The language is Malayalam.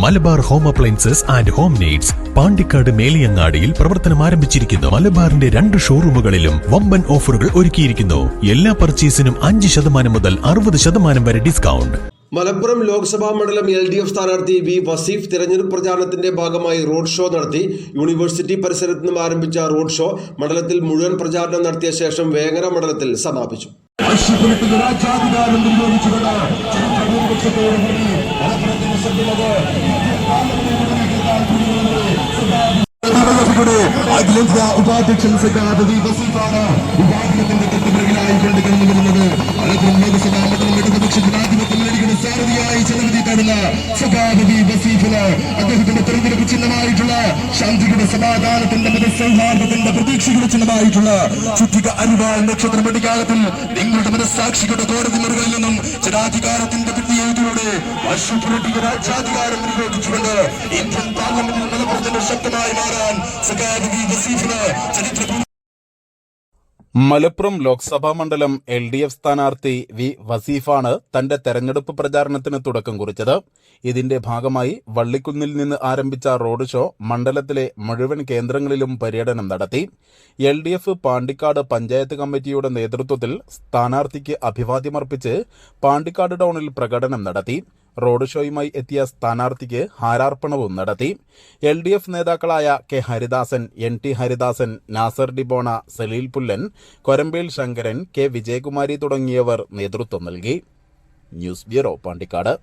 Malabar home appliances and home needs Pandikkad മേലിയങ്ങാടിയിൽ പ്രവർത്തനം ആരംഭിച്ചിരിക്കുന്നു. മലബാറിന്റെ 2 ഷോറൂമുകളിലും വമ്പൻ ഓഫറുകൾ ഒരുക്കിയിരിക്കുന്നു. എല്ലാ പർച്ചേസിനും 5% മുതൽ 60% വരെ ഡിസ്കൗണ്ട്. മലപ്പുറം ലോക്സഭാ മണ്ഡലം LDF സ്ഥാനാർത്ഥി വി വസീഫ് തിരഞ്ഞെടുപ്പ് പ്രചാരണത്തിന്റെ ഭാഗമായി റോഡ് ഷോ നടത്തി. യൂണിവേഴ്സിറ്റി പരിസരത്ത് നിന്നും ആരംഭിച്ച റോഡ് ഷോ മണ്ഡലത്തിൽ മുഴുവൻ പ്രചാരണം നടത്തിയ ശേഷം വേങ്ങര മണ്ഡലത്തിൽ സമാപിച്ചു. അഖിലേന്ത്യാ ഉപാധ്യക്ഷൻ വി വസീഫാണ് വിഭാഗത്തിന്റെ തൊട്ടുപിറകിലായി കണ്ടുവരുന്നത്. മലപ്പുറം ലോക്സഭാ മണ്ഡലം ഇടതുപക്ഷ ജനാധിപത്യ മുന്നണിയുടെ സാരഥിയായി ജനവിധി തേടുന്ന സഖാവി വസീഫിന് അദ്ദേഹത്തിന്റെ തെരഞ്ഞെടുപ്പ് ചിഹ്നമായിട്ടുള്ള ശാന്തിയുടെ സമാധാനത്തിന്റെ മതസൗഹാർദ്ദത്തിന്റെ പ്രതീക്ഷയുടെ ചിഹ്നമായിട്ടുള്ള ചുറ്റിക അരിവാൾ നക്ഷത്രം അടികാലത്തിൽ നിങ്ങളുടെ മനസ്സാക്ഷികളുടെ കോടതി മുറികളിൽ നിന്നും ജനാധികാരത്തിന്റെ വിധിയെഴുതിലൂടെ വർഷപ്പുരട്ടിക രാജ്യാധികാരം നിരോധിച്ചുകൊണ്ട് ഇന്ത്യൻ പാർലമെന്റിൽ മലപ്പുറത്തിന്റെ ശക്തമായി മാറാൻ സഖാവി വസീഫിന് ചരിത്ര. മലപ്പുറം ലോക്സഭാ മണ്ഡലം LDF സ്ഥാനാർത്ഥി വി വസീഫാണ് തന്റെ തെരഞ്ഞെടുപ്പ് പ്രചാരണത്തിന് തുടക്കം കുറിച്ചത്. ഇതിന്റെ ഭാഗമായി വള്ളിക്കുന്നിൽ നിന്ന് ആരംഭിച്ച റോഡ് ഷോ മണ്ഡലത്തിലെ മുഴുവൻ കേന്ദ്രങ്ങളിലും പര്യടനം നടത്തി. LDF പാണ്ടിക്കാട് പഞ്ചായത്ത് കമ്മിറ്റിയുടെ നേതൃത്വത്തിൽ സ്ഥാനാർത്ഥിക്ക് അഭിവാദ്യമർപ്പിച്ച് പാണ്ടിക്കാട് ടൗണിൽ പ്രകടനം നടത്തി. റോഡ് ഷോയുമായി എത്തിയ സ്ഥാനാർത്ഥിക്ക് ഹാരാർപ്പണവും നടത്തി. LDF നേതാക്കളായ കെ ഹരിദാസൻ, NT ഹരിദാസൻ, നാസർ ഡിബോണ, സലീൽ പുല്ലൻ, കൊരമ്പേൽ ശങ്കരൻ, കെ വിജയകുമാരി തുടങ്ങിയവർ നേതൃത്വം നൽകി. News bureau, Pandikkad.